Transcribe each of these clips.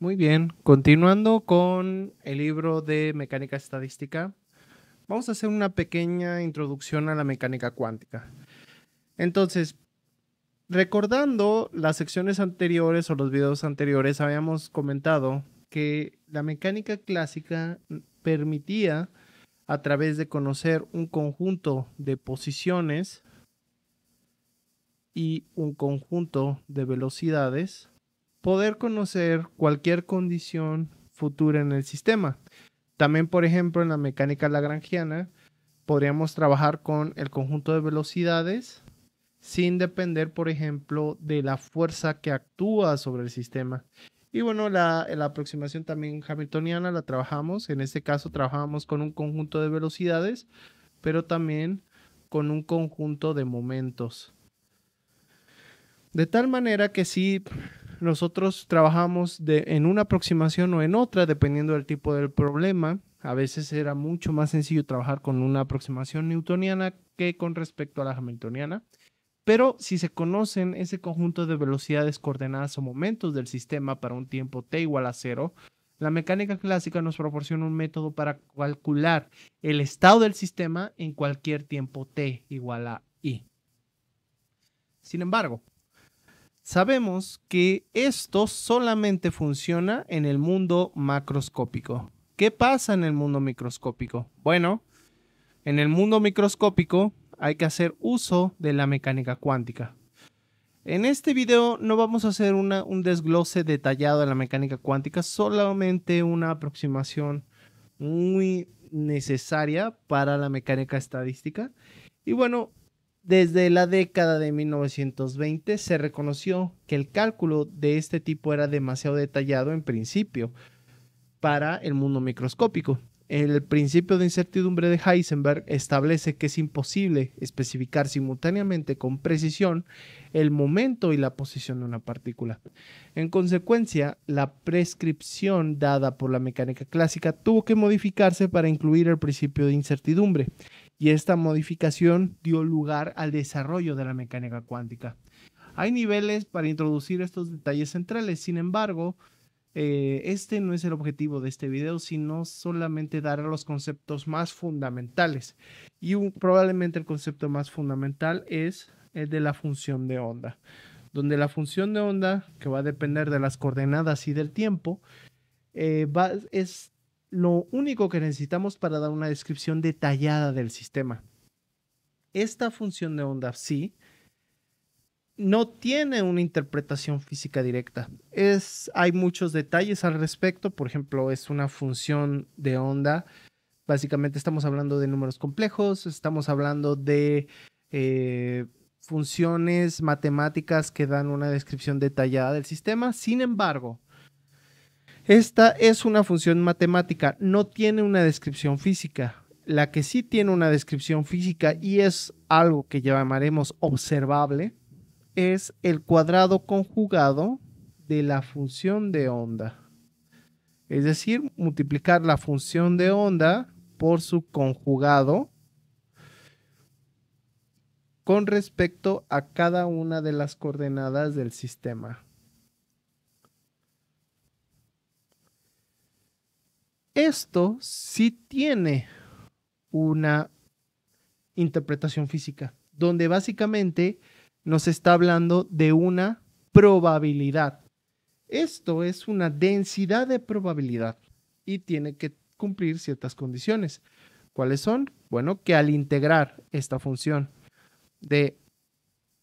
Muy bien, continuando con el libro de mecánica estadística, vamos a hacer una pequeña introducción a la mecánica cuántica. Entonces, recordando las secciones anteriores o los videos anteriores, habíamos comentado que la mecánica clásica permitía, a través de conocer un conjunto de posiciones y un conjunto de velocidades, poder conocer cualquier condición futura en el sistema. También, por ejemplo, en la mecánica lagrangiana, podríamos trabajar con el conjunto de velocidades sin depender, por ejemplo, de la fuerza que actúa sobre el sistema. Y bueno, la aproximación también hamiltoniana la trabajamos. En este caso, trabajamos con un conjunto de velocidades, pero también con un conjunto de momentos. De tal manera que si nosotros trabajamos en una aproximación o en otra, dependiendo del tipo del problema, a veces era mucho más sencillo trabajar con una aproximación newtoniana que con respecto a la hamiltoniana. Pero si se conocen ese conjunto de velocidades, coordenadas o momentos del sistema para un tiempo t igual a 0, la mecánica clásica nos proporciona un método para calcular el estado del sistema en cualquier tiempo t igual a i. Sin embargo, sabemos que esto solamente funciona en el mundo macroscópico. ¿Qué pasa en el mundo microscópico? Bueno, en el mundo microscópico hay que hacer uso de la mecánica cuántica. En este video no vamos a hacer un desglose detallado de la mecánica cuántica, solamente una aproximación muy necesaria para la mecánica estadística. Y bueno, desde la década de 1920 se reconoció que el cálculo de este tipo era demasiado detallado en principio para el mundo microscópico. El principio de incertidumbre de Heisenberg establece que es imposible especificar simultáneamente con precisión el momento y la posición de una partícula. En consecuencia, la prescripción dada por la mecánica clásica tuvo que modificarse para incluir el principio de incertidumbre, y esta modificación dio lugar al desarrollo de la mecánica cuántica. Hay niveles para introducir estos detalles centrales, sin embargo, este no es el objetivo de este video, sino solamente dar los conceptos más fundamentales. Y probablemente el concepto más fundamental es el de la función de onda, donde la función de onda, que va a depender de las coordenadas y del tiempo, es lo único que necesitamos para dar una descripción detallada del sistema. Esta función de onda sí no tiene una interpretación física directa. Hay muchos detalles al respecto. Por ejemplo, es una función de onda. Básicamente estamos hablando de números complejos, estamos hablando de funciones matemáticas que dan una descripción detallada del sistema. Sin embargo, esta es una función matemática, no tiene una descripción física. La que sí tiene una descripción física y es algo que llamaremos observable es el cuadrado conjugado de la función de onda. Es decir, multiplicar la función de onda por su conjugado con respecto a cada una de las coordenadas del sistema. Esto sí tiene una interpretación física, donde básicamente nos está hablando de una probabilidad. Esto es una densidad de probabilidad y tiene que cumplir ciertas condiciones. ¿Cuáles son? Bueno, que al integrar esta función de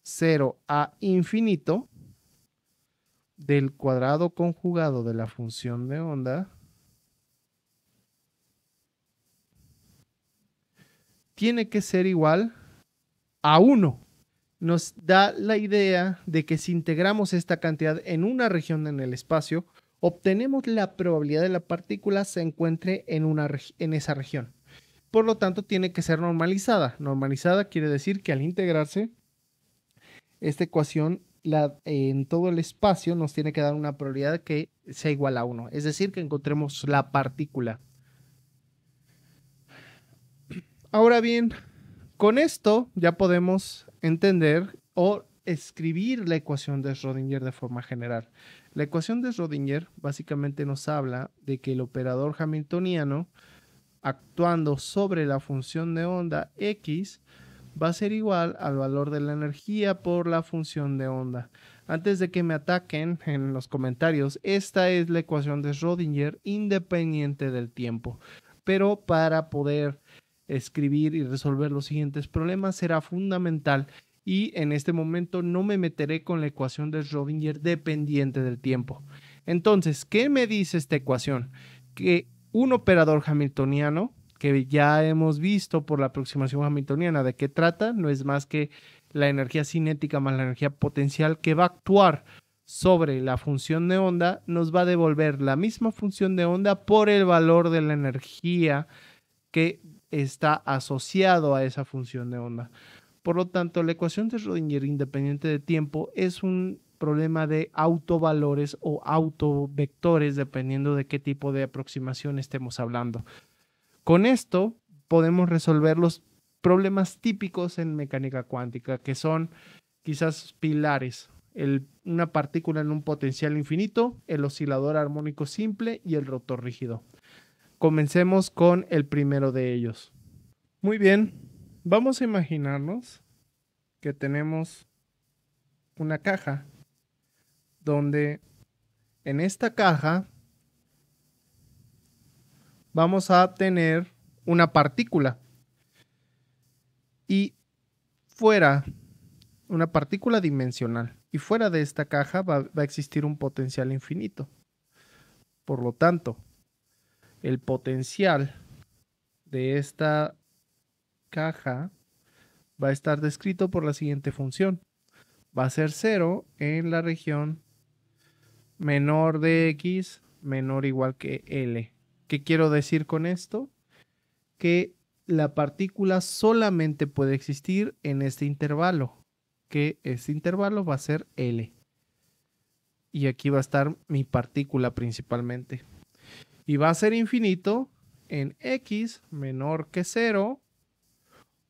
0 a infinito del cuadrado conjugado de la función de onda, tiene que ser igual a 1. Nos da la idea de que si integramos esta cantidad en una región en el espacio, obtenemos la probabilidad de la partícula se encuentre en esa región. Por lo tanto, tiene que ser normalizada. Normalizada quiere decir que al integrarse, esta ecuación en todo el espacio nos tiene que dar una probabilidad que sea igual a 1. Es decir, que encontremos la partícula. Ahora bien, con esto ya podemos entender o escribir la ecuación de Schrödinger de forma general. La ecuación de Schrödinger básicamente nos habla de que el operador hamiltoniano actuando sobre la función de onda x va a ser igual al valor de la energía por la función de onda. Antes de que me ataquen en los comentarios, esta es la ecuación de Schrödinger independiente del tiempo. Pero para poder escribir y resolver los siguientes problemas será fundamental, y en este momento no me meteré con la ecuación de Schrödinger dependiente del tiempo. Entonces, ¿qué me dice esta ecuación? Que un operador hamiltoniano, que ya hemos visto por la aproximación hamiltoniana de qué trata, no es más que la energía cinética más la energía potencial que va a actuar sobre la función de onda, nos va a devolver la misma función de onda por el valor de la energía que está asociado a esa función de onda. Por lo tanto, la ecuación de Schrödinger independiente de tiempo es un problema de autovalores o autovectores, dependiendo de qué tipo de aproximación estemos hablando. Con esto podemos resolver los problemas típicos en mecánica cuántica, que son quizás pilares: una partícula en un potencial infinito, el oscilador armónico simple y el rotor rígido. Comencemos con el primero de ellos. Muy bien, vamos a imaginarnos que tenemos una caja donde en esta caja vamos a tener una partícula y fuera, una partícula dimensional, y fuera de esta caja va a existir un potencial infinito. Por lo tanto, el potencial de esta caja va a estar descrito por la siguiente función. Va a ser 0 en la región menor de x menor o igual que L. ¿Qué quiero decir con esto? Que la partícula solamente puede existir en este intervalo, que este intervalo va a ser L. Y aquí va a estar mi partícula principalmente. Y va a ser infinito en x menor que 0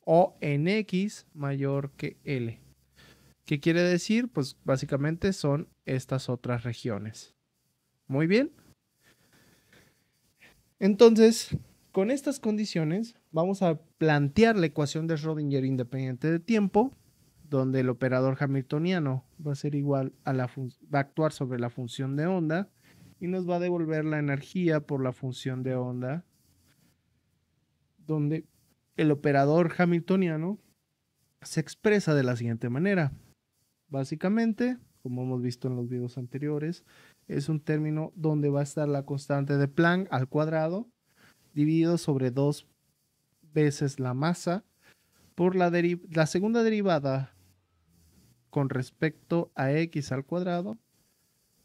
o en x mayor que L. ¿Qué quiere decir? Pues básicamente son estas otras regiones. Muy bien. Entonces, con estas condiciones, vamos a plantear la ecuación de Schrödinger independiente de tiempo, donde el operador hamiltoniano va a ser igual a va a actuar sobre la función de onda y nos va a devolver la energía por la función de onda, donde el operador hamiltoniano se expresa de la siguiente manera. Básicamente, como hemos visto en los videos anteriores, es un término donde va a estar la constante de Planck al cuadrado dividido sobre 2 veces la masa por la segunda derivada con respecto a x al cuadrado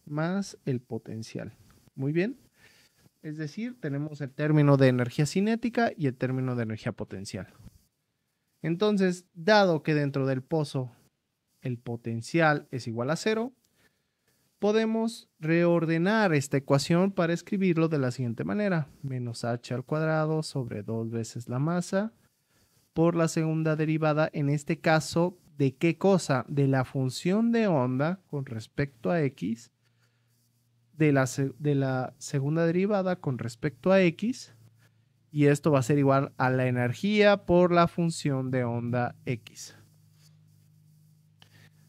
más el potencial. Muy bien. Es decir, tenemos el término de energía cinética y el término de energía potencial. Entonces, dado que dentro del pozo el potencial es igual a 0, podemos reordenar esta ecuación para escribirlo de la siguiente manera: menos h al cuadrado sobre 2 veces la masa por la segunda derivada, en este caso, ¿de qué cosa? De la función de onda con respecto a x, de la segunda derivada con respecto a x, y esto va a ser igual a la energía por la función de onda x.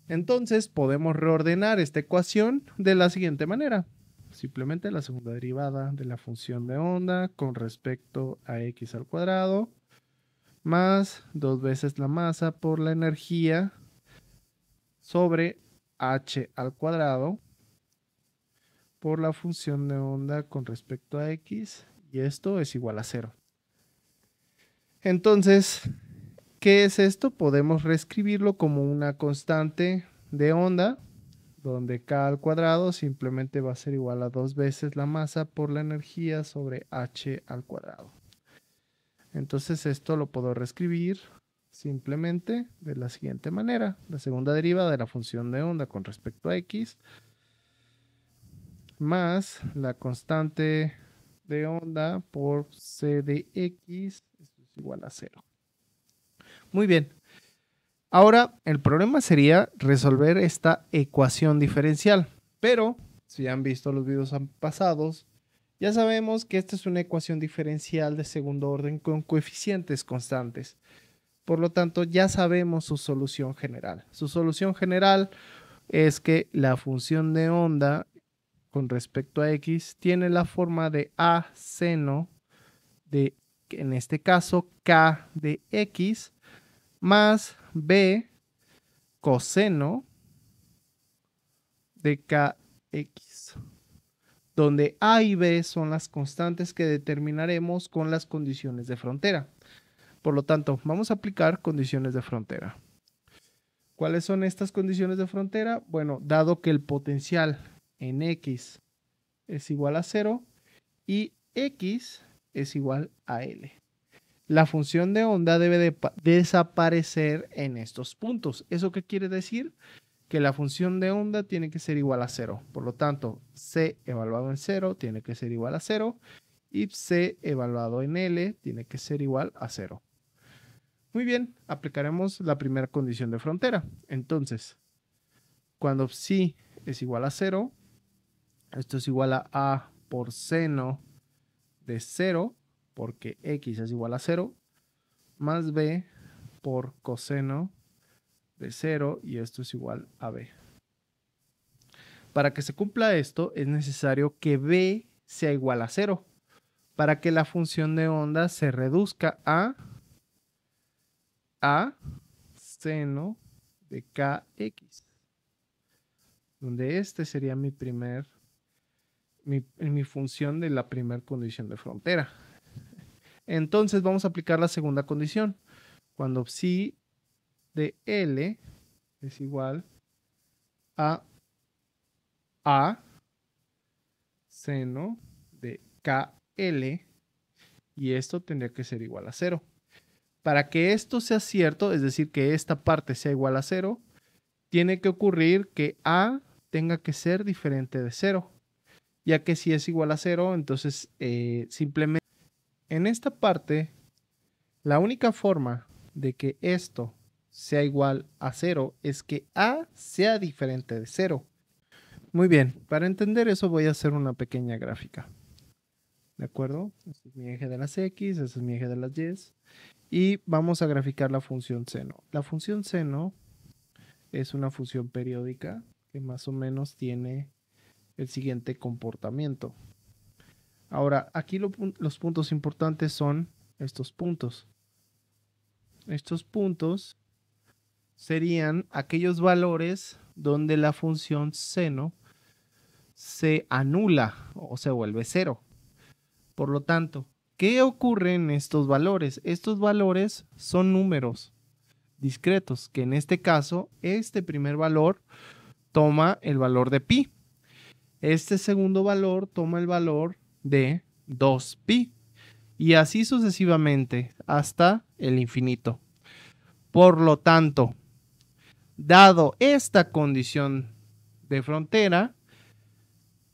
Entonces podemos reordenar esta ecuación de la siguiente manera: simplemente la segunda derivada de la función de onda con respecto a x al cuadrado más 2 veces la masa por la energía sobre h al cuadrado por la función de onda con respecto a x, y esto es igual a 0. Entonces, ¿qué es esto? Podemos reescribirlo como una constante de onda, donde k al cuadrado simplemente va a ser igual a 2 veces la masa por la energía sobre h al cuadrado. Entonces esto lo puedo reescribir simplemente de la siguiente manera: la segunda derivada de la función de onda con respecto a x más la constante de onda por c de x, esto es igual a 0. Muy bien. Ahora el problema sería resolver esta ecuación diferencial, pero si han visto los videos pasados, ya sabemos que esta es una ecuación diferencial de segundo orden con coeficientes constantes. Por lo tanto, ya sabemos su solución general. Su solución general es que la función de onda con respecto a x tiene la forma de a seno de, en este caso, k de x más b coseno de kx, donde a y b son las constantes que determinaremos con las condiciones de frontera. Por lo tanto, vamos a aplicar condiciones de frontera. ¿Cuáles son estas condiciones de frontera? Bueno, dado que el potencial en x es igual a 0 y x es igual a L. La función de onda debe de desaparecer en estos puntos. ¿Eso qué quiere decir? Que la función de onda tiene que ser igual a 0. Por lo tanto, C evaluado en 0 tiene que ser igual a 0 y C evaluado en L tiene que ser igual a 0. Muy bien, aplicaremos la primera condición de frontera. Entonces, cuando psi es igual a 0, esto es igual a por seno de 0, porque x es igual a 0, más b por coseno de 0, y esto es igual a b. Para que se cumpla esto, es necesario que b sea igual a 0, para que la función de onda se reduzca a seno de kx, donde este sería mi función de la primera condición de frontera. Entonces vamos a aplicar la segunda condición. Cuando psi de L es igual a seno de KL, y esto tendría que ser igual a 0. Para que esto sea cierto, es decir, que esta parte sea igual a 0, tiene que ocurrir que A tenga que ser diferente de 0, ya que si es igual a 0, entonces simplemente en esta parte, la única forma de que esto sea igual a 0 es que A sea diferente de 0. Muy bien, para entender eso voy a hacer una pequeña gráfica. ¿De acuerdo? Este es mi eje de las X, este es mi eje de las Y. Y vamos a graficar la función seno. La función seno es una función periódica que más o menos tiene el siguiente comportamiento. Ahora, aquí los puntos importantes son estos puntos. Estos puntos serían aquellos valores donde la función seno se anula o se vuelve 0. Por lo tanto, ¿qué ocurre en estos valores? Estos valores son números discretos, que en este caso, este primer valor toma el valor de pi. Este segundo valor toma el valor de 2pi. Y así sucesivamente hasta el infinito. Por lo tanto, dado esta condición de frontera,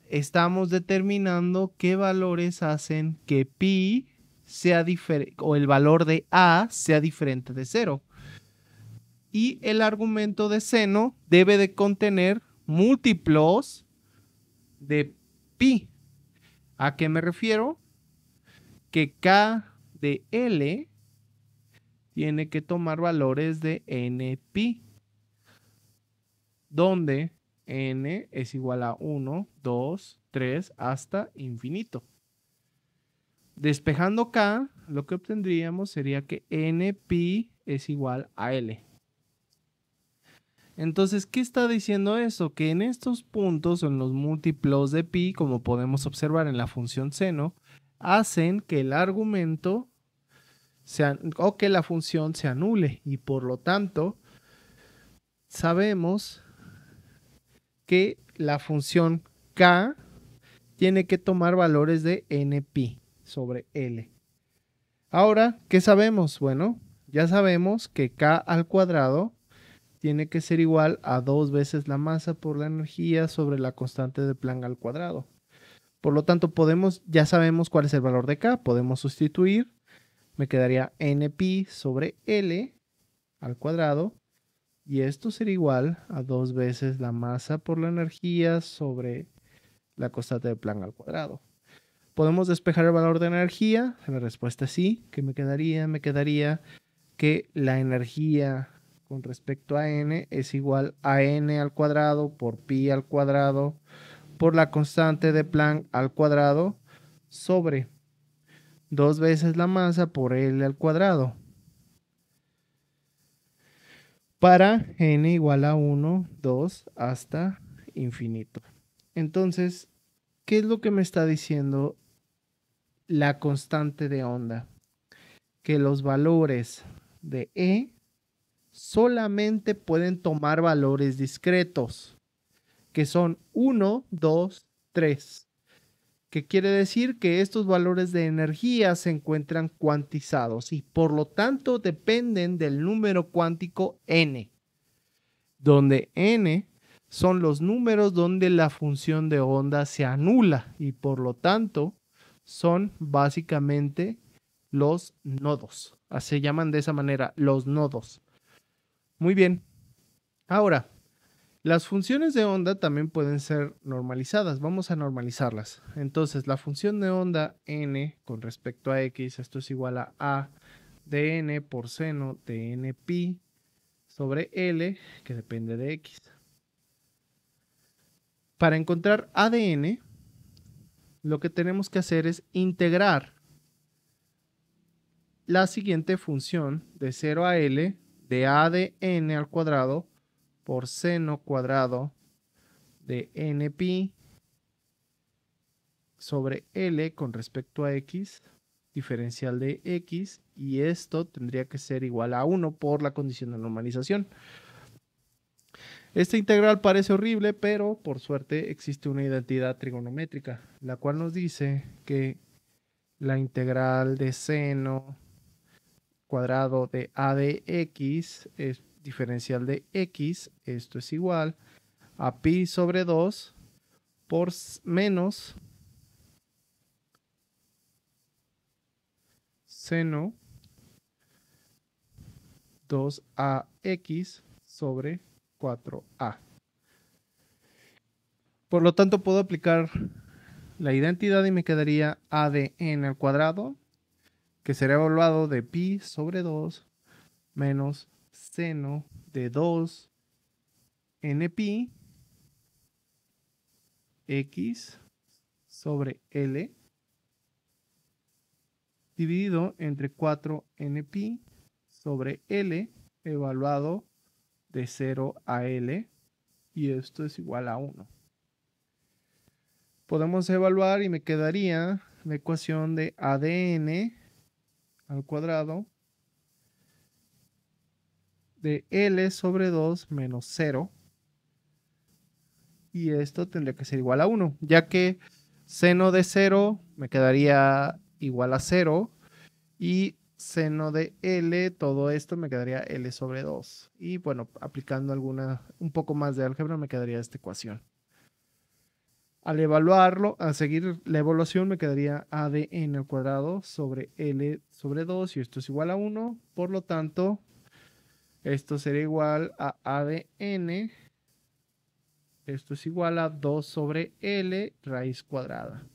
estamos determinando qué valores hacen que pi sea diferente, o el valor de a sea diferente de 0. Y el argumento de seno debe de contener múltiplos de pi. ¿A qué me refiero? Que k de L tiene que tomar valores de npi, donde n es igual a 1, 2, 3 hasta infinito. Despejando k, lo que obtendríamos sería que npi es igual a L. Entonces, ¿qué está diciendo eso? Que en estos puntos, en los múltiplos de pi, como podemos observar en la función seno, hacen que el argumento o que la función se anule, y por lo tanto sabemos que la función k tiene que tomar valores de npi sobre L. Ahora, ¿qué sabemos? Bueno, ya sabemos que k al cuadrado tiene que ser igual a 2 veces la masa por la energía sobre la constante de Planck al cuadrado. Por lo tanto, ya sabemos cuál es el valor de k, podemos sustituir. Me quedaría npi sobre L al cuadrado, y esto sería igual a 2 veces la masa por la energía sobre la constante de Planck al cuadrado. ¿Podemos despejar el valor de energía? La respuesta es sí. ¿Qué me quedaría? Me quedaría que la energía con respecto a n es igual a n al cuadrado por pi al cuadrado por la constante de Planck al cuadrado sobre 2 veces la masa por L al cuadrado. Para n igual a 1, 2 hasta infinito. Entonces, ¿qué es lo que me está diciendo la constante de onda? Que los valores de E solamente pueden tomar valores discretos, que son 1, 2, 3. ¿Qué quiere decir? Que estos valores de energía se encuentran cuantizados y por lo tanto dependen del número cuántico n, donde n son los números donde la función de onda se anula y por lo tanto son básicamente los nodos. Se llaman de esa manera los nodos. Muy bien. Ahora, las funciones de onda también pueden ser normalizadas. Vamos a normalizarlas. Entonces, la función de onda n con respecto a x, esto es igual a de n por seno de n pi sobre L, que depende de x. Para encontrar a de n, lo que tenemos que hacer es integrar la siguiente función de 0 a L de a de n al cuadrado por seno cuadrado de n pi sobre L con respecto a x, diferencial de x, y esto tendría que ser igual a 1 por la condición de normalización. Esta integral parece horrible, pero por suerte existe una identidad trigonométrica, la cual nos dice que la integral de seno cuadrado de a de x es diferencial de x, esto es igual a pi sobre 2 por menos seno 2ax sobre 4a. Por lo tanto, puedo aplicar la identidad y me quedaría a de n al cuadrado, que será evaluado de pi sobre 2 menos seno de 2 n pi x sobre L dividido entre 4 n pi sobre L evaluado de 0 a L, y esto es igual a 1. Podemos evaluar y me quedaría la ecuación de a de n al cuadrado de L sobre 2 menos 0, y esto tendría que ser igual a 1, ya que seno de 0 me quedaría igual a 0 y seno de L, todo esto me quedaría L sobre 2. Y bueno, aplicando un poco más de álgebra me quedaría esta ecuación. Al evaluarlo, al seguir la evaluación me quedaría a de n al cuadrado sobre L sobre 2 y esto es igual a 1. Por lo tanto, esto sería igual a de n. Esto es igual a 2 sobre L raíz cuadrada,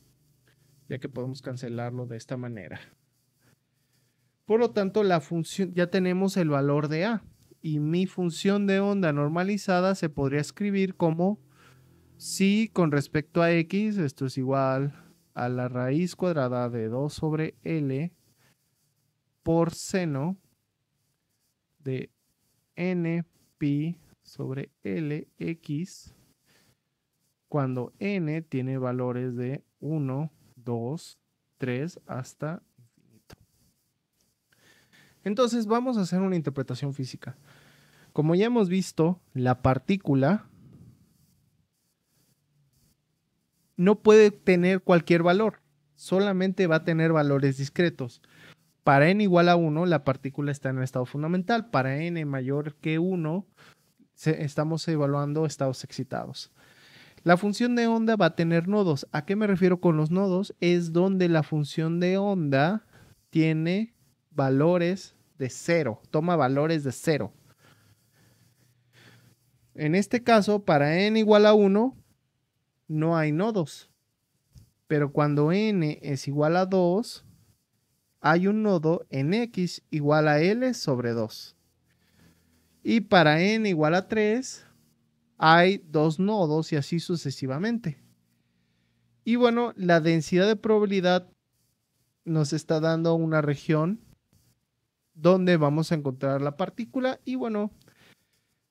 ya que podemos cancelarlo de esta manera. Por lo tanto, la función, ya tenemos el valor de A. Y mi función de onda normalizada se podría escribir como si con respecto a X, esto es igual a la raíz cuadrada de 2 sobre L por seno de n pi sobre Lx cuando n tiene valores de 1, 2, 3 hasta infinito. Entonces vamos a hacer una interpretación física. Como ya hemos visto, la partícula no puede tener cualquier valor, solamente va a tener valores discretos. Para n igual a 1, la partícula está en el estado fundamental. Para n mayor que 1, estamos evaluando estados excitados. La función de onda va a tener nodos. ¿A qué me refiero con los nodos? Es donde la función de onda tiene valores de 0, toma valores de 0. En este caso, para n igual a 1, no hay nodos. pero cuando n es igual a 2, hay un nodo en x igual a L sobre 2. Y para n igual a 3, hay 2 nodos y así sucesivamente. Y bueno, la densidad de probabilidad nos está dando una región donde vamos a encontrar la partícula. Y bueno,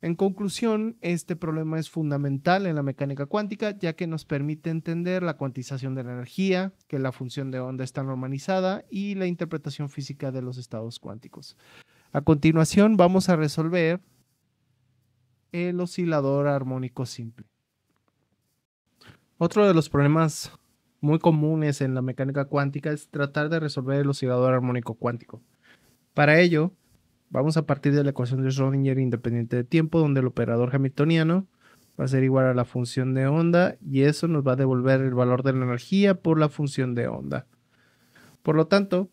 en conclusión, este problema es fundamental en la mecánica cuántica, ya que nos permite entender la cuantización de la energía, que la función de onda está normalizada y la interpretación física de los estados cuánticos. A continuación, vamos a resolver el oscilador armónico simple. Otro de los problemas muy comunes en la mecánica cuántica es tratar de resolver el oscilador armónico cuántico. Para ello, vamos a partir de la ecuación de Schrödinger independiente de tiempo, donde el operador hamiltoniano va a ser igual a la función de onda y eso nos va a devolver el valor de la energía por la función de onda. Por lo tanto,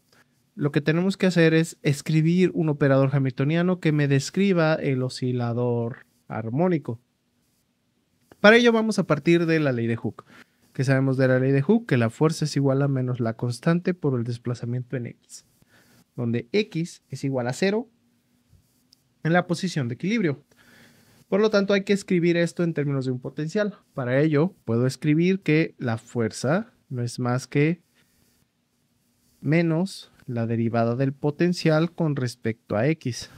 lo que tenemos que hacer es escribir un operador hamiltoniano que me describa el oscilador armónico. Para ello vamos a partir de la ley de Hooke, que sabemos de la ley de Hooke que la fuerza es igual a menos la constante por el desplazamiento en x, donde x es igual a 0 en la posición de equilibrio. Por lo tanto, hay que escribir esto en términos de un potencial. Para ello, puedo escribir que la fuerza no es más que menos la derivada del potencial con respecto a x.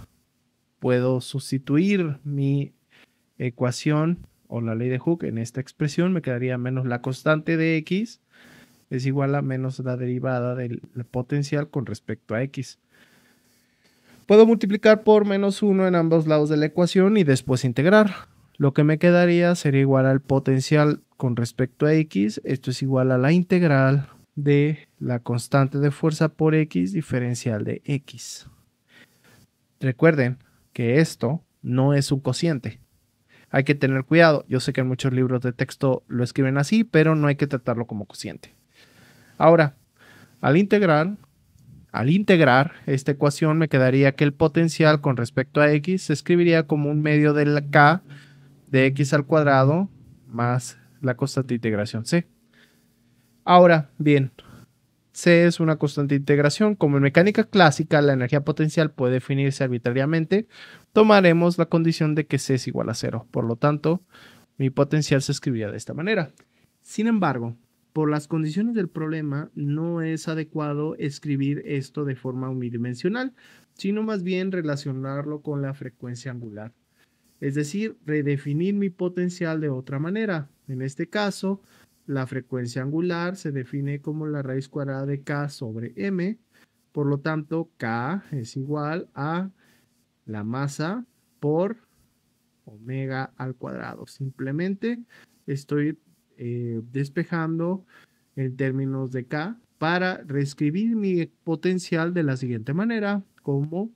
Puedo sustituir mi ecuación o la ley de Hooke en esta expresión. Me quedaría menos la constante de x es igual a menos la derivada del potencial con respecto a x. Puedo multiplicar por menos 1 en ambos lados de la ecuación y después integrar. Lo que me quedaría sería igual al potencial con respecto a x. Esto es igual a la integral de la constante de fuerza por x diferencial de x. Recuerden que esto no es un cociente. Hay que tener cuidado. Yo sé que en muchos libros de texto lo escriben así, pero no hay que tratarlo como cociente. Ahora, al integrar esta ecuación me quedaría que el potencial con respecto a x se escribiría como un medio de la k de x al cuadrado más la constante de integración c. Ahora, bien, c es una constante de integración. Como en mecánica clásica la energía potencial puede definirse arbitrariamente, tomaremos la condición de que c es igual a 0. Por lo tanto, mi potencial se escribiría de esta manera. Sin embargo, por las condiciones del problema, no es adecuado escribir esto de forma unidimensional, sino más bien relacionarlo con la frecuencia angular. Es decir, redefinir mi potencial de otra manera. En este caso, la frecuencia angular se define como la raíz cuadrada de k sobre m. Por lo tanto, k es igual a la masa por omega al cuadrado. Simplemente estoy despejando en términos de k para reescribir mi potencial de la siguiente manera, como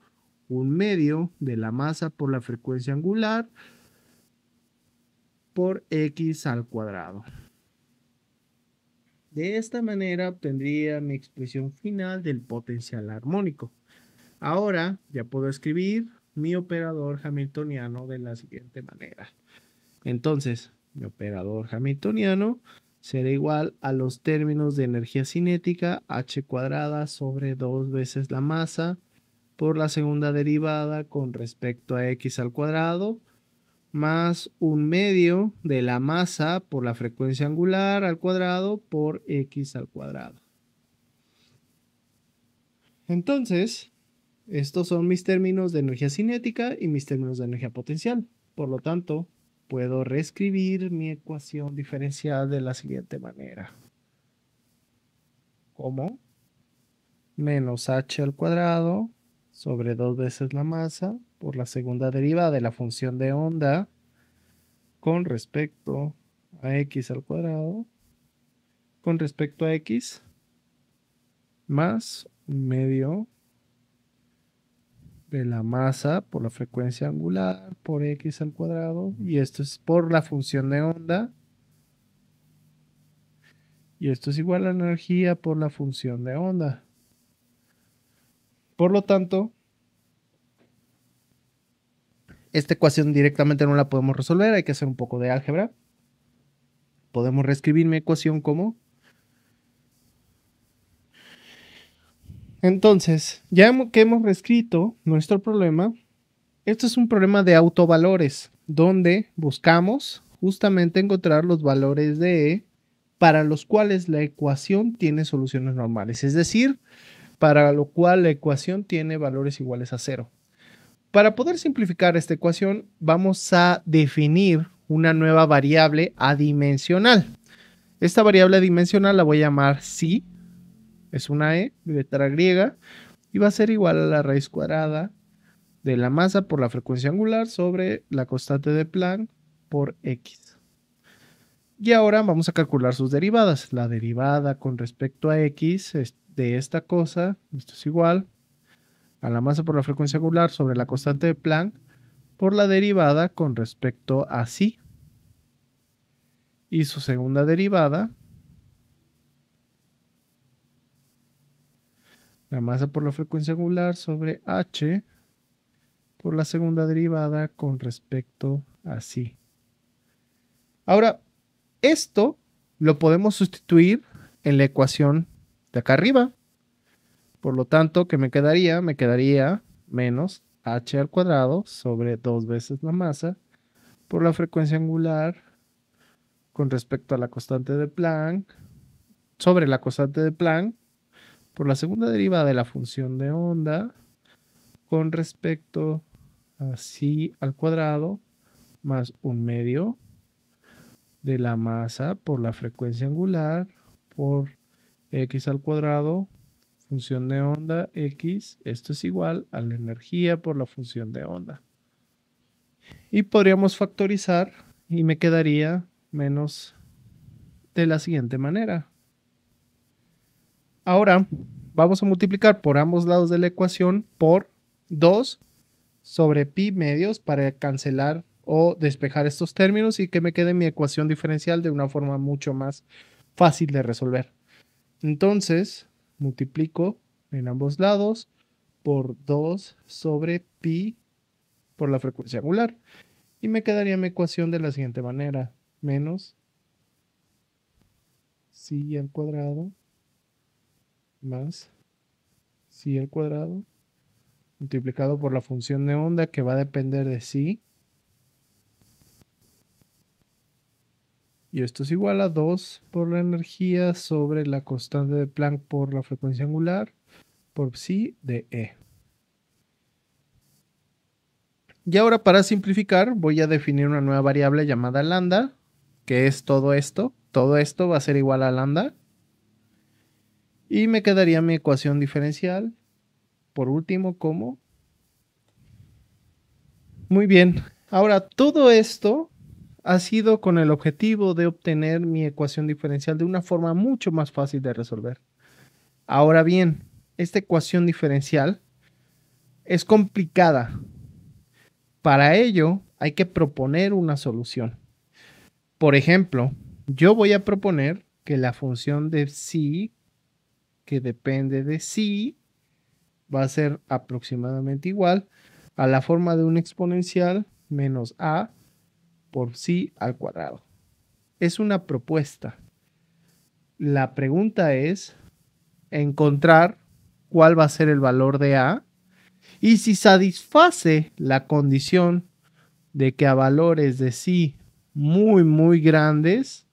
un medio de la masa por la frecuencia angular por x al cuadrado. De esta manera obtendría mi expresión final del potencial armónico. Ahora ya puedo escribir mi operador hamiltoniano de la siguiente manera. Entonces, mi operador hamiltoniano será igual a los términos de energía cinética h cuadrada sobre 2 veces la masa por la segunda derivada con respecto a x al cuadrado más un medio de la masa por la frecuencia angular al cuadrado por x al cuadrado. Entonces, estos son mis términos de energía cinética y mis términos de energía potencial. Por lo tanto, puedo reescribir mi ecuación diferencial de la siguiente manera. Como menos h al cuadrado sobre 2 veces la masa por la segunda derivada de la función de onda con respecto a x al cuadrado con respecto a x más un medio de la masa por la frecuencia angular por x al cuadrado, y esto es por la función de onda, y esto es igual a la energía por la función de onda. Por lo tanto, esta ecuación directamente no la podemos resolver, hay que hacer un poco de álgebra. Podemos reescribir mi ecuación como Entonces, que hemos reescrito nuestro problema, esto es un problema de autovalores, donde buscamos justamente encontrar los valores de E para los cuales la ecuación tiene soluciones normales, es decir, para lo cual la ecuación tiene valores iguales a 0. Para poder simplificar esta ecuación, vamos a definir una nueva variable adimensional. Esta variable adimensional la voy a llamar psi, es una E de letra griega, y va a ser igual a la raíz cuadrada de la masa por la frecuencia angular sobre la constante de Planck por X. Y ahora vamos a calcular sus derivadas. La derivada con respecto a X de esta cosa, esto es igual a la masa por la frecuencia angular sobre la constante de Planck por la derivada con respecto a psi. Y su segunda derivada, la masa por la frecuencia angular sobre h por la segunda derivada con respecto a psi. Ahora, esto lo podemos sustituir en la ecuación de acá arriba. Por lo tanto, ¿qué me quedaría? Me quedaría menos h al cuadrado sobre 2 veces la masa por la frecuencia angular con respecto a la constante de Planck sobre la constante de Planck por la segunda derivada de la función de onda con respecto a psi al cuadrado más 1/2 de la masa por la frecuencia angular por x al cuadrado, función de onda x, esto es igual a la energía por la función de onda. Y podríamos factorizar y me quedaría menos de la siguiente manera. Ahora vamos a multiplicar por ambos lados de la ecuación por 2 sobre pi medios para cancelar o despejar estos términos y que me quede mi ecuación diferencial de una forma mucho más fácil de resolver. Entonces, multiplico en ambos lados por 2 sobre pi por la frecuencia angular. Y me quedaría mi ecuación de la siguiente manera. Menos psi al cuadrado más psi al cuadrado multiplicado por la función de onda que va a depender de psi. Y esto es igual a 2 por la energía sobre la constante de Planck por la frecuencia angular por psi de E. Y ahora para simplificar voy a definir una nueva variable llamada lambda, que es todo esto. Todo esto va a ser igual a lambda. Y me quedaría mi ecuación diferencial, por último, como... Muy bien. Ahora, todo esto ha sido con el objetivo de obtener mi ecuación diferencial de una forma mucho más fácil de resolver. Ahora bien, esta ecuación diferencial es complicada. Para ello, hay que proponer una solución. Por ejemplo, yo voy a proponer que la función de psi, que depende de psi, va a ser aproximadamente igual a la forma de un exponencial menos a por psi al cuadrado. Es una propuesta. La pregunta es encontrar cuál va a ser el valor de a y si satisface la condición de que a valores de psi muy grandes,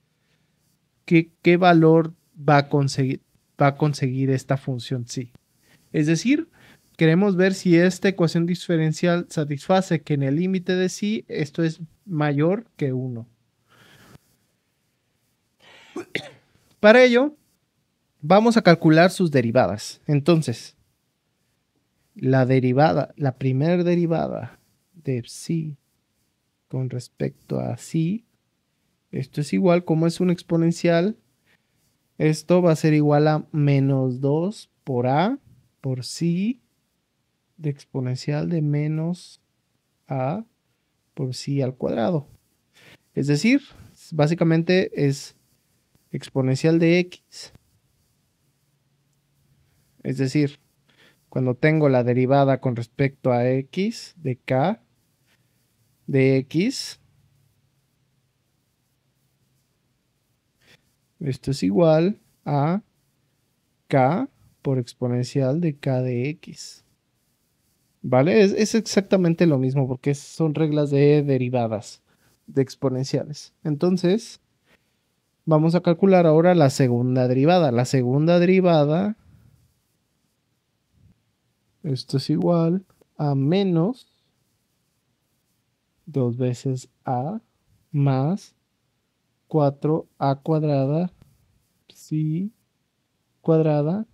¿qué valor va a conseguir esta función psi? Es decir, queremos ver si esta ecuación diferencial satisface que en el límite de psi esto es mayor que 1. Para ello, vamos a calcular sus derivadas. Entonces, la primera derivada de psi con respecto a psi, esto es igual, como es un exponencial, esto va a ser igual a menos 2 por a por psi de exponencial de menos a por psi al cuadrado. Es decir, básicamente es exponencial de x. Es decir, cuando tengo la derivada con respecto a x de k de x, esto es igual a k por exponencial de k de x. ¿Vale? Es exactamente lo mismo porque son reglas de derivadas, de exponenciales. Entonces, vamos a calcular ahora la segunda derivada. La segunda derivada, esto es igual a menos 2 veces a más 4a cuadrada psi cuadrada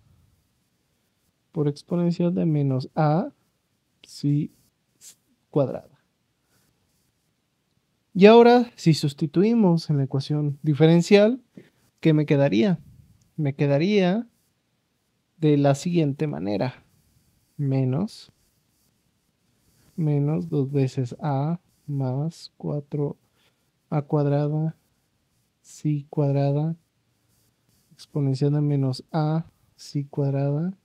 por exponencial de menos a psi cuadrada. Y ahora, si sustituimos en la ecuación diferencial, ¿qué me quedaría? Me quedaría de la siguiente manera. Menos 2 veces a más 4a cuadrada psi cuadrada exponencial de menos a psi cuadrada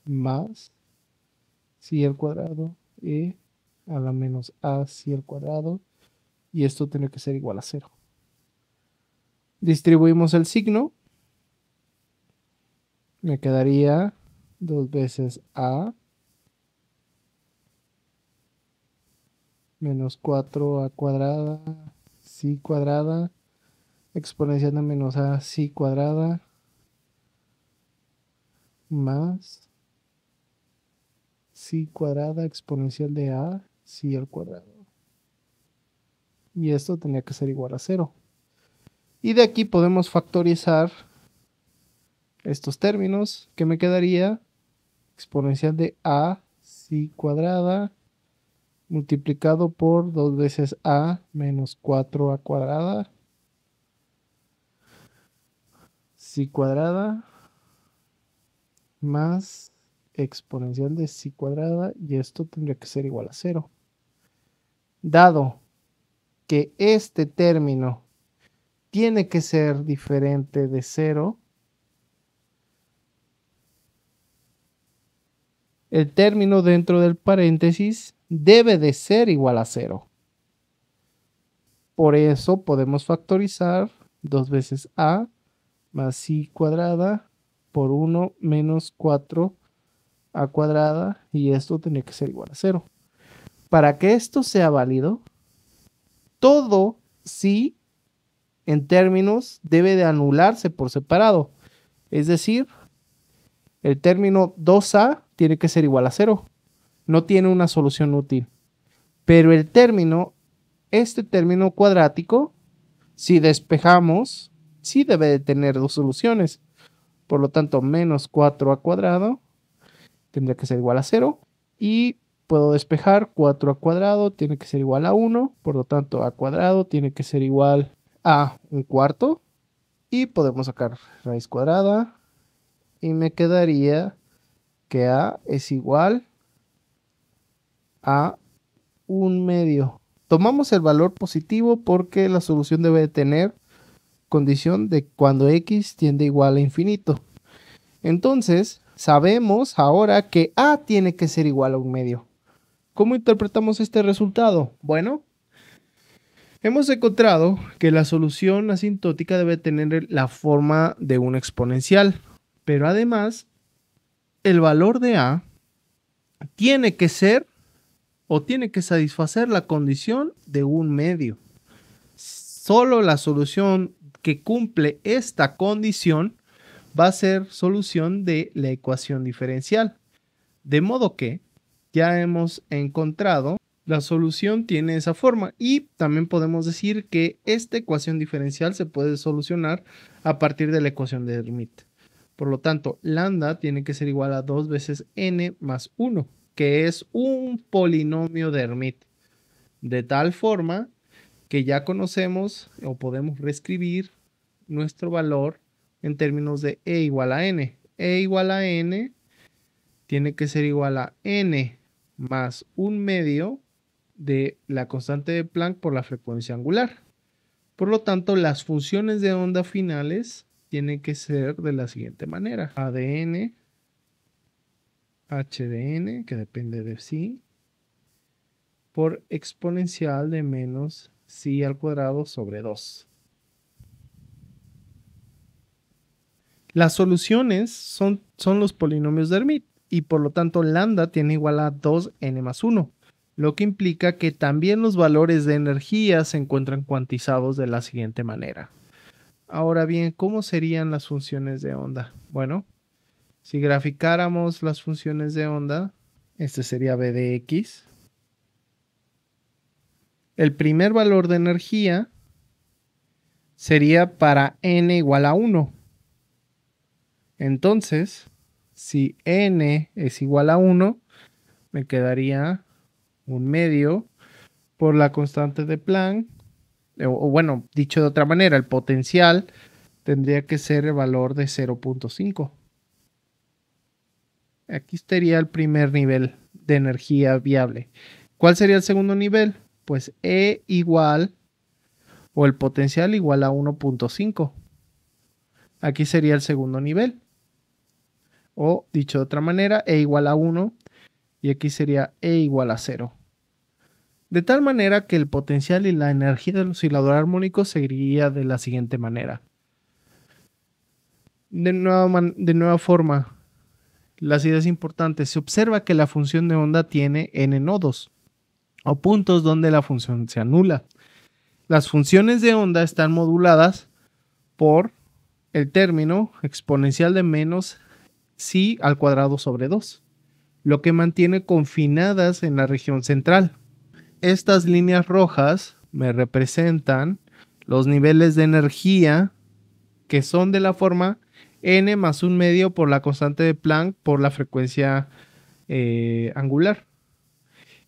más psi al cuadrado e a la menos a psi al cuadrado, y esto tiene que ser igual a 0. Distribuimos el signo, me quedaría 2 veces a menos 4a cuadrada psi cuadrada exponencial de menos a psi cuadrada más psi cuadrada exponencial de a psi al cuadrado. Y esto tenía que ser igual a 0. Y de aquí podemos factorizar estos términos, que me quedaría exponencial de a psi cuadrada multiplicado por 2 veces a menos 4a cuadrada psi cuadrada más exponencial de psi cuadrada, y esto tendría que ser igual a 0. Dado que este término tiene que ser diferente de 0, el término dentro del paréntesis debe de ser igual a 0. Por eso podemos factorizar 2 veces a más psi cuadrada por 1 menos 4a cuadrada, y esto tendría que ser igual a 0. Para que esto sea válido, todo psi en términos debe de anularse por separado. Es decir, el término 2a tiene que ser igual a 0. No tiene una solución útil. Pero el término, este término cuadrático, si despejamos, sí debe de tener dos soluciones. Por lo tanto, menos 4a cuadrado tendría que ser igual a 0. Y puedo despejar 4a cuadrado, tiene que ser igual a 1. Por lo tanto, a cuadrado tiene que ser igual a un cuarto. Y podemos sacar raíz cuadrada. Y me quedaría que a es igual a 1/2. Tomamos el valor positivo porque la solución debe tener condición de cuando x tiende igual a infinito. Entonces, sabemos ahora que a tiene que ser igual a 1/2. ¿Cómo interpretamos este resultado? Bueno, hemos encontrado que la solución asintótica debe tener la forma de un exponencial, pero además el valor de a tiene que ser o tiene que satisfacer la condición de 1/2. Solo la solución que cumple esta condición va a ser solución de la ecuación diferencial. De modo que ya hemos encontrado la solución tiene esa forma, y también podemos decir que esta ecuación diferencial se puede solucionar a partir de la ecuación de Hermite. Por lo tanto, lambda tiene que ser igual a 2 veces n más 1, que es un polinomio de Hermite. De tal forma que ya conocemos o podemos reescribir nuestro valor en términos de e igual a n. E igual a n tiene que ser igual a n más 1/2 de la constante de Planck por la frecuencia angular. Por lo tanto, las funciones de onda finales tienen que ser de la siguiente manera. A de n, h de n, que depende de psi, por exponencial de menos psi al cuadrado sobre 2. Las soluciones son los polinomios de Hermite y por lo tanto lambda tiene igual a 2n más 1, lo que implica que también los valores de energía se encuentran cuantizados de la siguiente manera. Ahora bien, ¿cómo serían las funciones de onda? Bueno, si graficáramos las funciones de onda, este sería b de x. El primer valor de energía sería para n igual a 1. Entonces, si n es igual a 1, me quedaría un medio por la constante de Planck. O bueno, dicho de otra manera, el potencial tendría que ser el valor de 0.5. Aquí estaría el primer nivel de energía viable. ¿Cuál sería el segundo nivel? Pues E igual o el potencial igual a 1.5. Aquí sería el segundo nivel. O dicho de otra manera, E igual a 1 y aquí sería E igual a 0. De tal manera que el potencial y la energía del oscilador armónico seguiría de la siguiente manera. De nueva forma, las ideas importantes. Se observa que la función de onda tiene n nodos o puntos donde la función se anula. Las funciones de onda están moduladas por el término exponencial de menos psi al cuadrado sobre 2, lo que mantiene confinadas en la región central. Estas líneas rojas me representan los niveles de energía que son de la forma n más un medio por la constante de Planck por la frecuencia angular.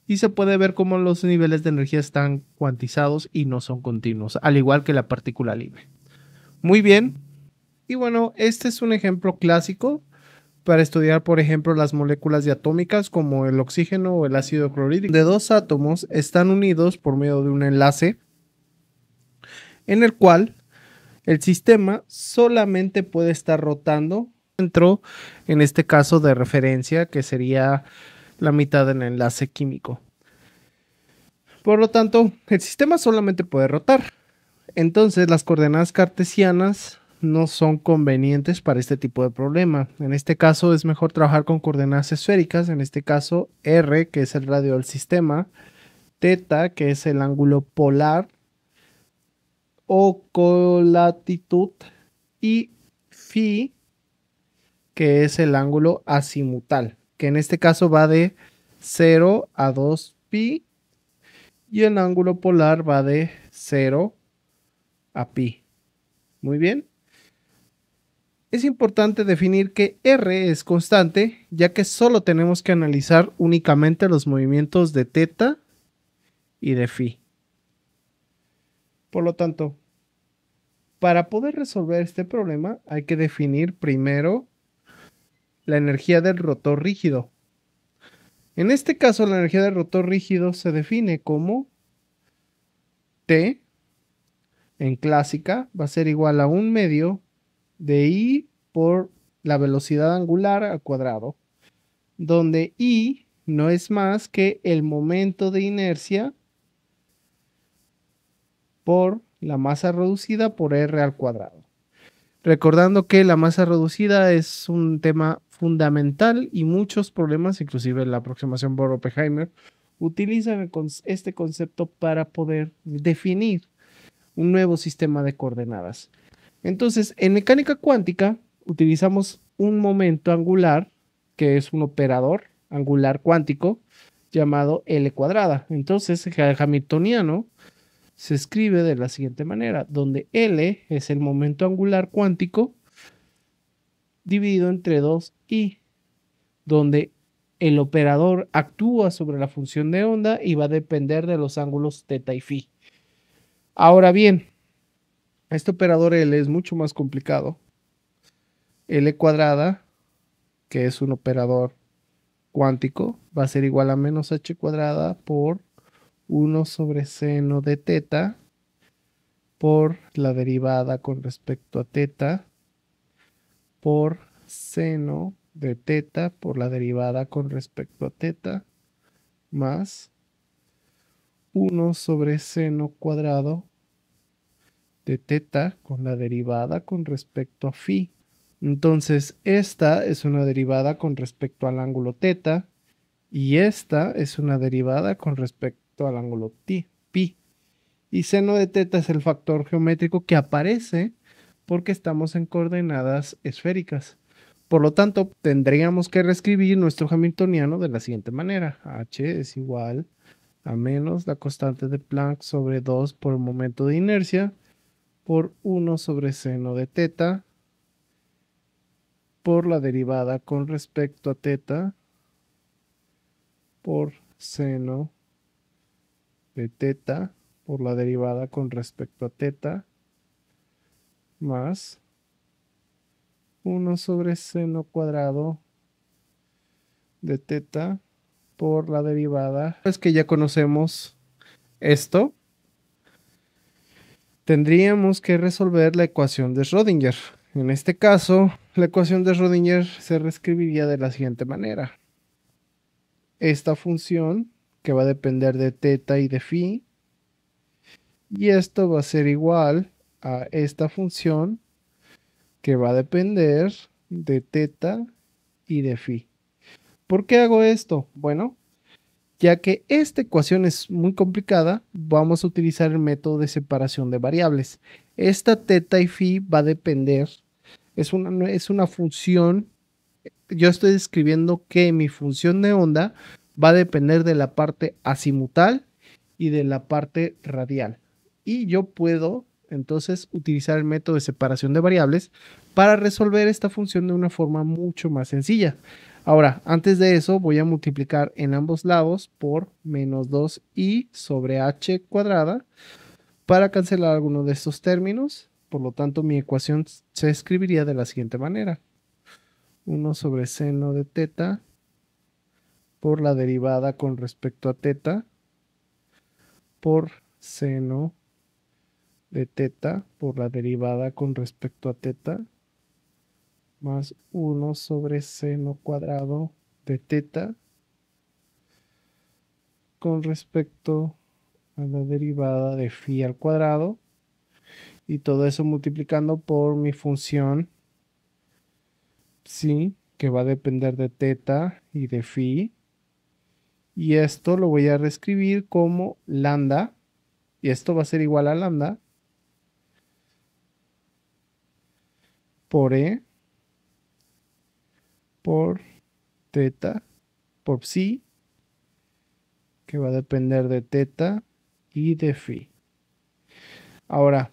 Y se puede ver cómo los niveles de energía están cuantizados y no son continuos, al igual que la partícula libre. Muy bien. Y bueno, este es un ejemplo clásico para estudiar, por ejemplo, las moléculas diatómicas como el oxígeno o el ácido clorhídrico. De dos átomos están unidos por medio de un enlace en el cual el sistema solamente puede estar rotando dentro, en este caso de referencia, que sería la mitad del enlace químico. Por lo tanto, el sistema solamente puede rotar. Entonces, las coordenadas cartesianas no son convenientes para este tipo de problema. En este caso, es mejor trabajar con coordenadas esféricas. En este caso, R, que es el radio del sistema, θ, que es el ángulo polar o colatitud, y phi, que es el ángulo azimutal, que en este caso va de 0 a 2pi y el ángulo polar va de 0 a pi. Muy bien. Es importante definir que R es constante, ya que solo tenemos que analizar únicamente los movimientos de θ y de phi. Por lo tanto, para poder resolver este problema hay que definir primero la energía del rotor rígido. En este caso, la energía del rotor rígido se define como T en clásica va a ser igual a un medio de I por la velocidad angular al cuadrado, donde I no es más que el momento de inercia por la masa reducida por R al cuadrado. Recordando que la masa reducida es un tema fundamental y muchos problemas, inclusive la aproximación por Oppenheimer, utilizan este concepto para poder definir un nuevo sistema de coordenadas. Entonces, en mecánica cuántica utilizamos un momento angular, que es un operador angular cuántico, llamado L cuadrada. Entonces, el hamiltoniano se escribe de la siguiente manera, donde L es el momento angular cuántico dividido entre 2i, donde el operador actúa sobre la función de onda y va a depender de los ángulos θ y phi. Ahora bien, este operador L es mucho más complicado. L cuadrada, que es un operador cuántico, va a ser igual a menos h cuadrada por 1 sobre seno de θ por la derivada con respecto a θ por seno de θ por la derivada con respecto a θ más 1 sobre seno cuadrado de θ con la derivada con respecto a phi Entonces, esta es una derivada con respecto al ángulo teta y esta es una derivada con respecto al ángulo pi. Y seno de teta es el factor geométrico que aparece porque estamos en coordenadas esféricas. Por lo tanto, tendríamos que reescribir nuestro hamiltoniano de la siguiente manera. H es igual a menos la constante de Planck sobre 2 por el momento de inercia por 1 sobre seno de teta por la derivada con respecto a teta por seno de teta por la derivada con respecto a teta más 1 sobre seno cuadrado de teta por la derivada. Es que ya conocemos esto. Tendríamos que resolver la ecuación de Schrödinger. En este caso, la ecuación de Schrödinger se reescribiría de la siguiente manera. Esta función, que va a depender de teta y de phi, y esto va a ser igual a esta función, que va a depender de teta y de phi. ¿Por qué hago esto? Bueno, ya que esta ecuación es muy complicada, vamos a utilizar el método de separación de variables. Esta teta y phi va a depender, es una función, yo estoy describiendo que mi función de onda va a depender de la parte azimutal y de la parte radial. Y yo puedo entonces utilizar el método de separación de variables para resolver esta función de una forma mucho más sencilla. Ahora, antes de eso, voy a multiplicar en ambos lados por menos 2i sobre h cuadrada para cancelar alguno de estos términos. Por lo tanto, mi ecuación se escribiría de la siguiente manera. 1 sobre seno de teta por la derivada con respecto a teta por seno de teta por la derivada con respecto a teta más 1 sobre seno cuadrado de teta con respecto a la derivada de phi al cuadrado, y todo eso multiplicando por mi función psi, que va a depender de teta y de phi, y esto lo voy a reescribir como lambda, y esto va a ser igual a lambda por e por teta por psi, que va a depender de teta y de phi. Ahora,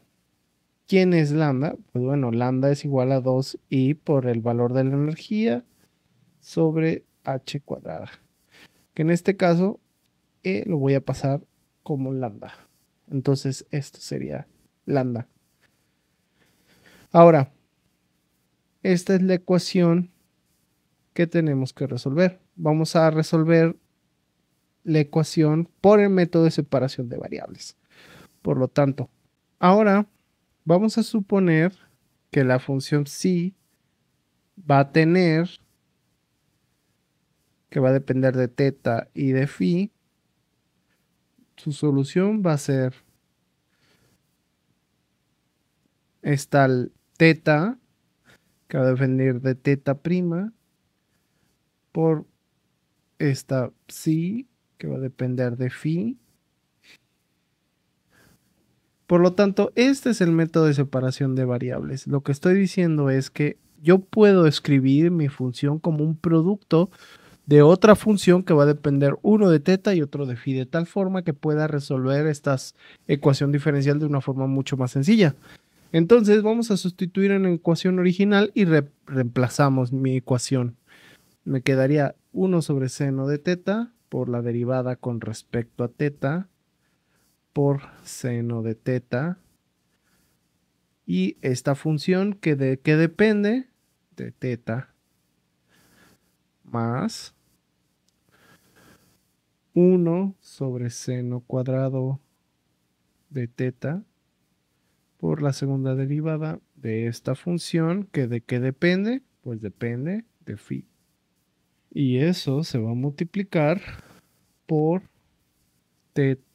¿quién es lambda? Pues bueno, lambda es igual a 2i por el valor de la energía sobre h cuadrada, que en este caso e lo voy a pasar como lambda. Entonces esto sería lambda. Ahora, esta es la ecuación que tenemos que resolver. Vamos a resolver la ecuación por el método de separación de variables. Por lo tanto, ahora vamos a suponer que la función psi va a tener, que va a depender de teta y de phi. Su solución va a ser esta teta, que va a depender de teta prima, por esta psi, que va a depender de phi. Por lo tanto, este es el método de separación de variables. Lo que estoy diciendo es que yo puedo escribir mi función como un producto de otra función que va a depender uno de teta y otro de phi, de tal forma que pueda resolver esta ecuación diferencial de una forma mucho más sencilla. Entonces vamos a sustituir en la ecuación original y reemplazamos mi ecuación. Me quedaría 1 sobre seno de teta por la derivada con respecto a teta por seno de teta, y esta función que depende de teta más 1 sobre seno cuadrado de teta por la segunda derivada de esta función que de qué depende, pues depende de phi. Y eso se va a multiplicar por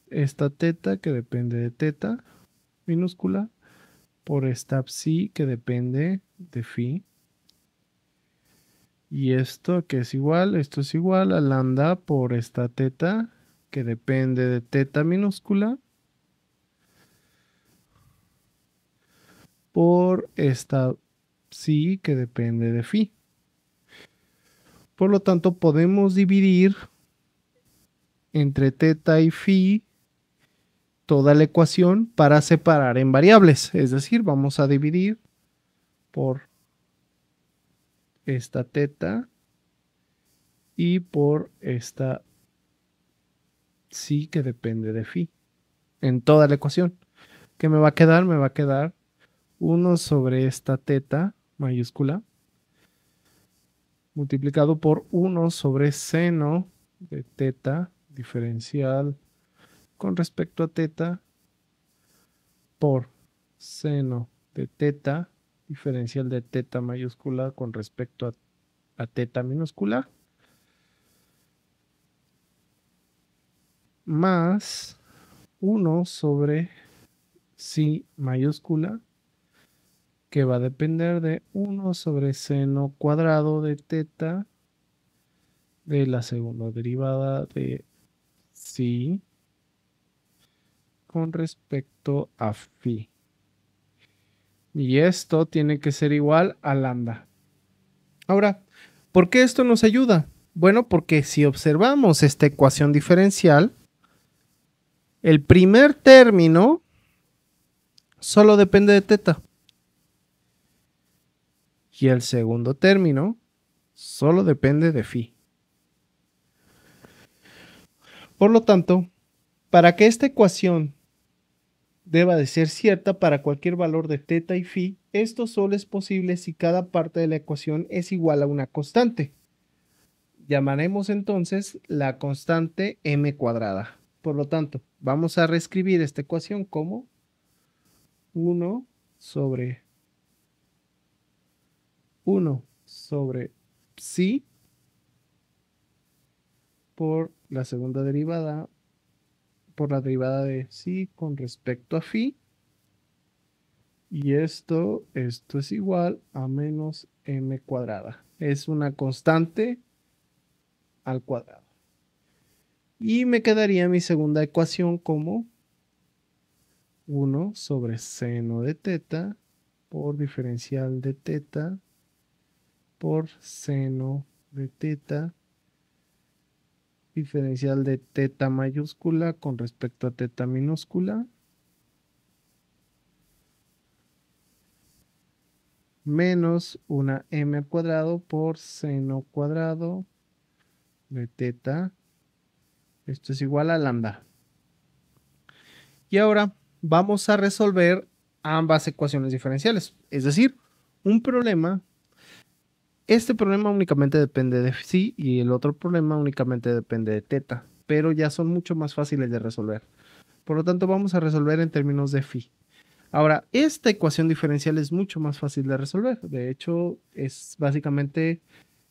esta teta que depende de teta minúscula por esta psi que depende de phi. Y esto que es igual, esto es igual a lambda por esta teta que depende de teta minúscula por esta psi que depende de phi. Por lo tanto, podemos dividir entre teta y phi toda la ecuación para separar en variables. Es decir, vamos a dividir por esta teta y por esta psi que depende de phi en toda la ecuación. ¿Qué me va a quedar? Me va a quedar 1 sobre esta teta mayúscula multiplicado por 1 sobre seno de teta diferencial con respecto a teta por seno de teta diferencial de teta mayúscula con respecto a teta minúscula más 1 sobre psi mayúscula que va a depender de 1 sobre seno cuadrado de teta de la segunda derivada de psi con respecto a phi. Y esto tiene que ser igual a lambda. Ahora, ¿por qué esto nos ayuda? Bueno, porque si observamos esta ecuación diferencial, el primer término solo depende de teta. Y el segundo término solo depende de phi. Por lo tanto, para que esta ecuación deba de ser cierta para cualquier valor de teta y phi, esto solo es posible si cada parte de la ecuación es igual a una constante. Llamaremos entonces la constante m cuadrada. Por lo tanto, vamos a reescribir esta ecuación como 1 sobre psi por la segunda derivada, por la derivada de psi con respecto a phi. Y esto es igual a menos m cuadrada. Es una constante al cuadrado. Y me quedaría mi segunda ecuación como 1 sobre seno de teta por diferencial de teta por seno de teta diferencial de teta mayúscula con respecto a teta minúscula menos una m al cuadrado por seno cuadrado de teta. Esto es igual a lambda. Y ahora vamos a resolver ambas ecuaciones diferenciales. Es decir, un problema, este problema únicamente depende de psi y el otro problema únicamente depende de teta, pero ya son mucho más fáciles de resolver. Por lo tanto, vamos a resolver en términos de phi. Ahora, esta ecuación diferencial es mucho más fácil de resolver. De hecho, es básicamente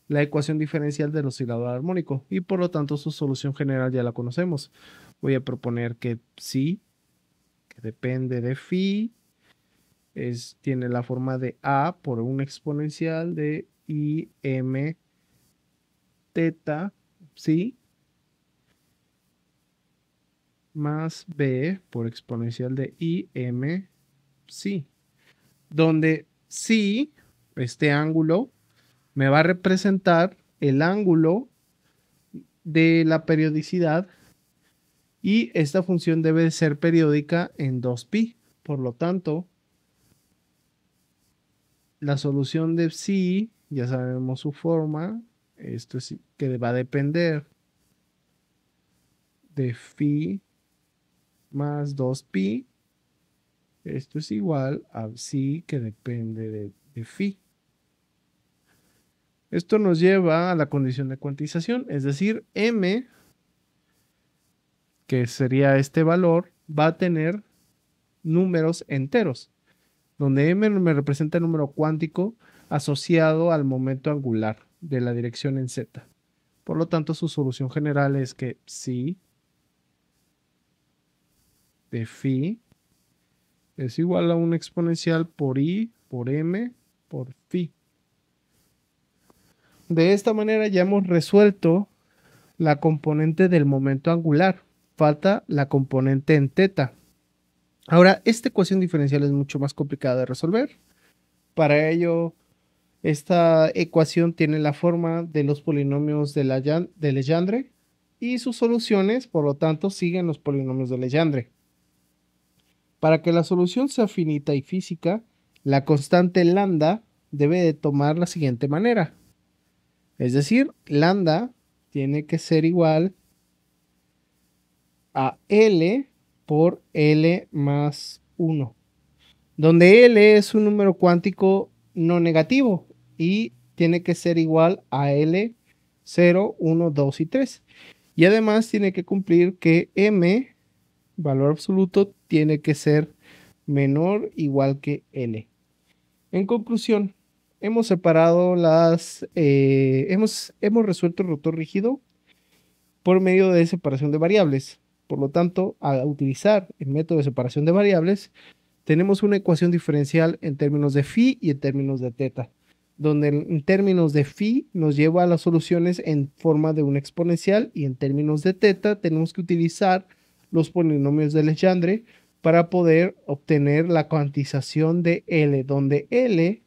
la ecuación diferencial del oscilador armónico y por lo tanto su solución general ya la conocemos. Voy a proponer que psi, que depende de phi, tiene la forma de a por un exponencial de im teta psi más b por exponencial de im psi, donde psi, este ángulo, me va a representar el ángulo de la periodicidad y esta función debe ser periódica en 2pi. Por lo tanto, la solución de psi, ya sabemos su forma, esto es que va a depender de phi más 2pi. Esto es igual a psi que depende de phi. Esto nos lleva a la condición de cuantización, es decir, m, que sería este valor, va a tener números enteros, donde m me representa el número cuántico asociado al momento angular de la dirección en z. Por lo tanto, su solución general es que psi de phi es igual a un exponencial por i por m por phi. de esta manera ya hemos resuelto la componente del momento angular. Falta la componente en teta. Ahora, esta ecuación diferencial es mucho más complicada de resolver. Para ello, esta ecuación tiene la forma de los polinomios de Legendre y sus soluciones, por lo tanto, siguen los polinomios de Legendre. Para que la solución sea finita y física, la constante lambda debe de tomar la siguiente manera. Es decir, lambda tiene que ser igual a L por L más 1, donde L es un número cuántico no negativo y tiene que ser igual a L 0, 1, 2 y 3. Y además tiene que cumplir que M, valor absoluto, tiene que ser menor o igual que L. En conclusión, hemos separado hemos resuelto el rotor rígido por medio de separación de variables. Por lo tanto, al utilizar el método de separación de variables, tenemos una ecuación diferencial en términos de phi y en términos de teta, donde en términos de phi nos lleva a las soluciones en forma de una exponencial y en términos de teta tenemos que utilizar los polinomios de Legendre para poder obtener la cuantización de L, donde L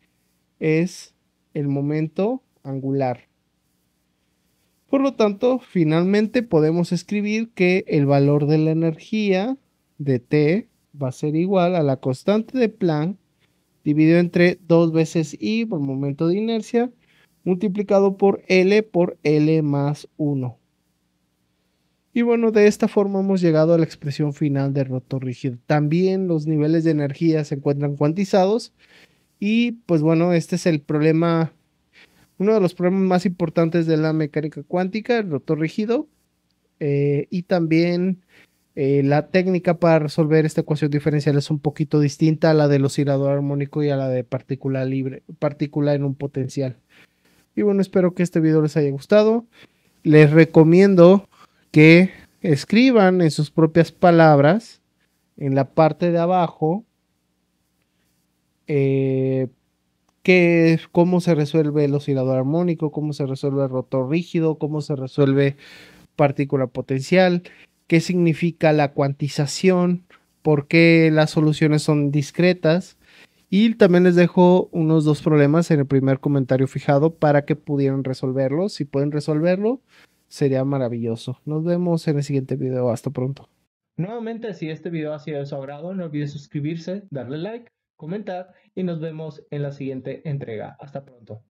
es el momento angular. Por lo tanto, finalmente podemos escribir que el valor de la energía de T va a ser igual a la constante de Planck dividido entre 2 veces I por momento de inercia multiplicado por L más 1. Y bueno, de esta forma hemos llegado a la expresión final del rotor rígido. También los niveles de energía se encuentran cuantizados y pues bueno, este es el problema, uno de los problemas más importantes de la mecánica cuántica, el rotor rígido. Y también la técnica para resolver esta ecuación diferencial es un poquito distinta a la del oscilador armónico y a la de partícula libre, partícula en un potencial. Y bueno, espero que este video les haya gustado. Les recomiendo que escriban en sus propias palabras, en la parte de abajo, cómo se resuelve el oscilador armónico, cómo se resuelve el rotor rígido, cómo se resuelve partícula potencial, qué significa la cuantización, por qué las soluciones son discretas. Y también les dejo unos 2 problemas en el primer comentario fijado para que pudieran resolverlos. Si pueden resolverlo, sería maravilloso. Nos vemos en el siguiente video. Hasta pronto. Nuevamente, si este video ha sido de su agrado, no olvide suscribirse, darle like, comentar y nos vemos en la siguiente entrega. Hasta pronto.